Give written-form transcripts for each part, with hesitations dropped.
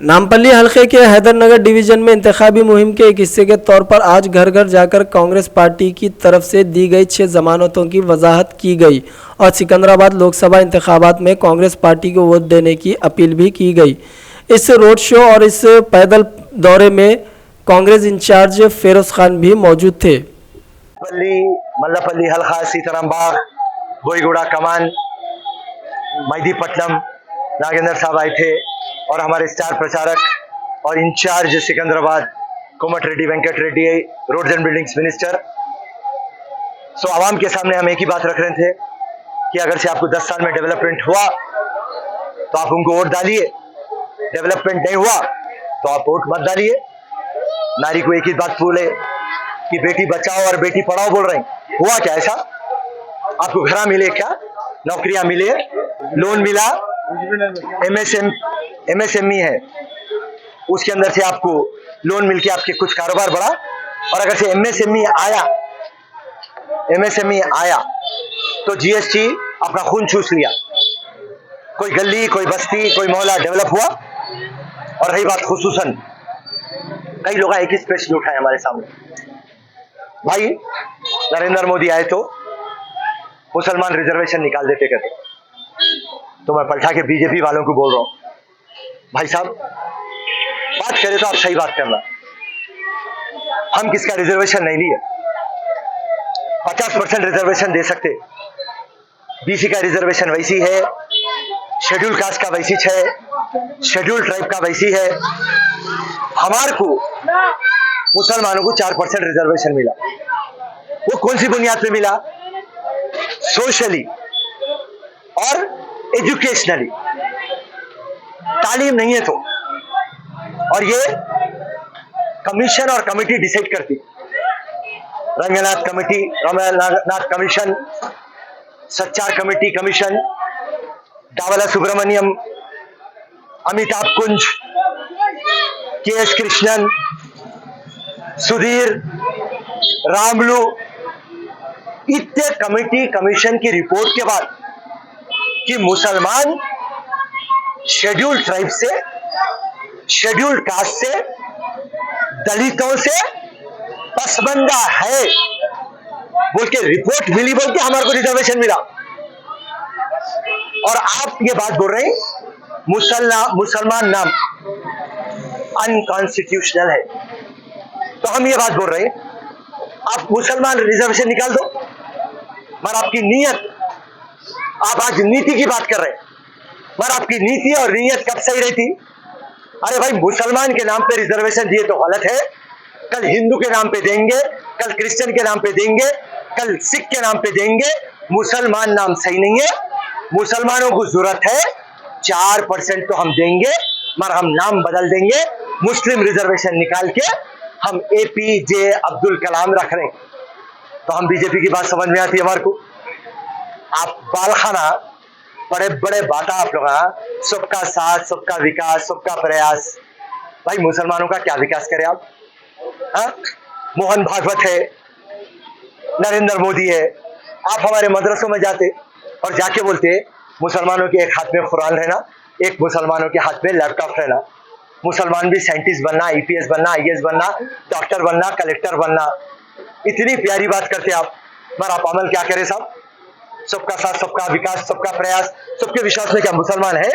नामपल्ली हलके के हैदरनगर डिवीजन में इंतखाबी मुहिम के एक हिस्से के तौर पर आज घर घर जाकर कांग्रेस पार्टी की तरफ से दी गई 6 जमानतों की वजाहत की गई और सिकंदराबाद लोकसभा इंतखाबात में कांग्रेस पार्टी को वोट देने की अपील भी की गई। इस रोड शो और इस पैदल दौरे में कांग्रेस इंचार्ज फेरोज खान भी मौजूद थे। मल्लापल्ली हल्का, सीतारामबाग, बोईगुड़ा कमान, मेहदीपट्टनम, नागेंद्र साहब आए थे और हमारे स्टार प्रचारक और in charge Secunderabad Komat Reddy Venkat Reddy, roads and buildings minister. So आवाम के सामने हम एक ही बात रख रहे थे कि अगर से आपको 10 साल में डेवलपमेंट हुआ तो आप उनको वोट डालिए, डेवलपमेंट नहीं हुआ तो आप वोट मत डालिए। नारी को एक ही बात बोले कि बेटी बचाओ और बेटी पढ़ाओ बोल रहे हैं, हुआ क्या ऐसा? आपको घरा मिले क्या, नौकरियां मिले, लोन मिला, MSME है उसके अंदर से आपको लोन मिलके आपके कुछ कारोबार बढ़ा। और अगर से MSME आया तो GST अपना खून चूस लिया, कोई गली, कोई बस्ती, कोई मोहल्ला डेवलप हुआ। और रही बात खुसूसन, कई लोग एक ही प्रश्न उठाए हमारे सामने, भाई नरेंद्र मोदी आए तो मुसलमान रिजर्वेशन निकाल देते कहते। तो मैं पलटा के बीजेपी वालों को बोल रहा हूं, भाई साहब बात करें तो आप सही बात करना। हम किसका रिजर्वेशन नहीं लिए, 50% रिजर्वेशन दे सकते। BC का रिजर्वेशन वैसी है, शेड्यूल कास्ट का वैसी है, शेड्यूल ट्राइब का वैसी है। हमारे को मुसलमानों को 4% रिजर्वेशन मिला। वो कौन सी बुनियाद पे मिला? सोशली और एजुकेशनली। तालीम नहीं है तो, और ये कमीशन और कमेटी डिसाइड करती, Ranganath committee, Ramnath commission, Sachar committee commission, डावला सुब्रमण्यम, अमिताभ कुंज, KS कृष्णन, सुधीर, रामलू, इतने कमेटी कमीशन की रिपोर्ट के बाद कि मुसलमान शेड्यूल ट्राइब से, शेड्यूल कास्ट से, दलितों से पसमंदा है बोल के रिपोर्ट मिली, बोल के हमारे को रिजर्वेशन मिला। और आप ये बात बोल रहे हैं मुसलमान नाम अनकॉन्स्टिट्यूशनल है। तो हम ये बात बोल रहे हैं आप मुसलमान रिजर्वेशन निकाल दो, मगर आपकी नीयत, आप आज नीति की बात कर रहे हैं, मगर आपकी नीति और नीयत कब सही रहती? अरे भाई, मुसलमान के नाम पे रिजर्वेशन दिए तो गलत है, कल हिंदू के नाम पे देंगे, कल क्रिश्चियन के नाम पे देंगे, कल सिख के नाम पे देंगे। मुसलमान नाम सही नहीं है। मुसलमानों को जरूरत है 4% तो हम देंगे, मगर हम नाम बदल देंगे। मुस्लिम रिजर्वेशन निकाल के हम APJ अब्दुल कलाम रख रहे हैं। तो हम बीजेपी की बात समझ में आती है हमारे को। आप बालखाना बड़े बड़े बात आप लोग, सबका साथ, सबका विकास, सबका प्रयास। भाई मुसलमानों का क्या विकास करें आप? मोहन भागवत है, नरेंद्र मोदी है। आप हमारे मदरसों में जाते और जाके बोलते मुसलमानों के एक हाथ में कुरान रहना, एक मुसलमानों के हाथ में लैपटॉप रहना। मुसलमान भी साइंटिस्ट बनना, IPS बनना, IAS बनना, डॉक्टर बनना, कलेक्टर बनना। इतनी प्यारी बात करते आप, मगर आप अमल क्या करें साहब? सबका साथ, सबका विकास, सबका प्रयास, सबके विश्वास में क्या मुसलमान है?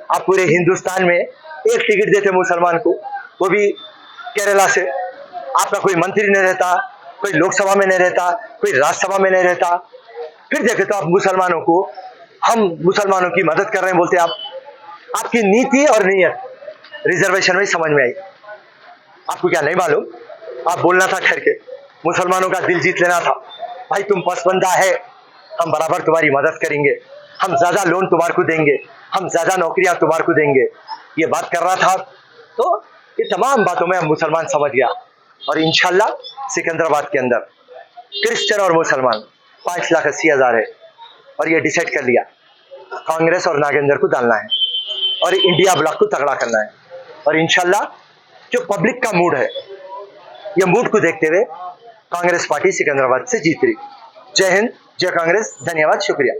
आप पूरे हिंदुस्तान में एक टिकट देते मुसलमान को, वो भी केरला से। आपका कोई मंत्री नहीं रहता, कोई लोकसभा में नहीं रहता, कोई राज्यसभा में नहीं रहता। फिर देखे तो आप मुसलमानों को, हम मुसलमानों की मदद कर रहे हैं बोलते आप। आपकी नीति और नीयत रिजर्वेशन में समझ में आई। आपको क्या नहीं मालूम? आप बोलना था ठहर के, मुसलमानों का दिल जीत लेना था। भाई तुम पसबंदा है, हम बराबर तुम्हारी मदद करेंगे, हम ज्यादा लोन तुम्हारे को देंगे, हम ज्यादा नौकरियां तुम्हारे को देंगे। ये बात कर रहा था। तो ये तमाम बातों में हम मुसलमान समझ गया। और इंशाल्लाह सिकंदराबाद के अंदर क्रिश्चियन और मुसलमान 5,80,000 है और ये डिसाइड कर लिया कांग्रेस और नागेंद्र को डालना है और इंडिया ब्लॉक को तगड़ा करना है और इंशाल्लाह जो पब्लिक का मूड है ये मूड को देखते हुए कांग्रेस पार्टी सिकंदराबाद से जीत रही। जय हिंद, जय कांग्रेस, धन्यवाद, शुक्रिया।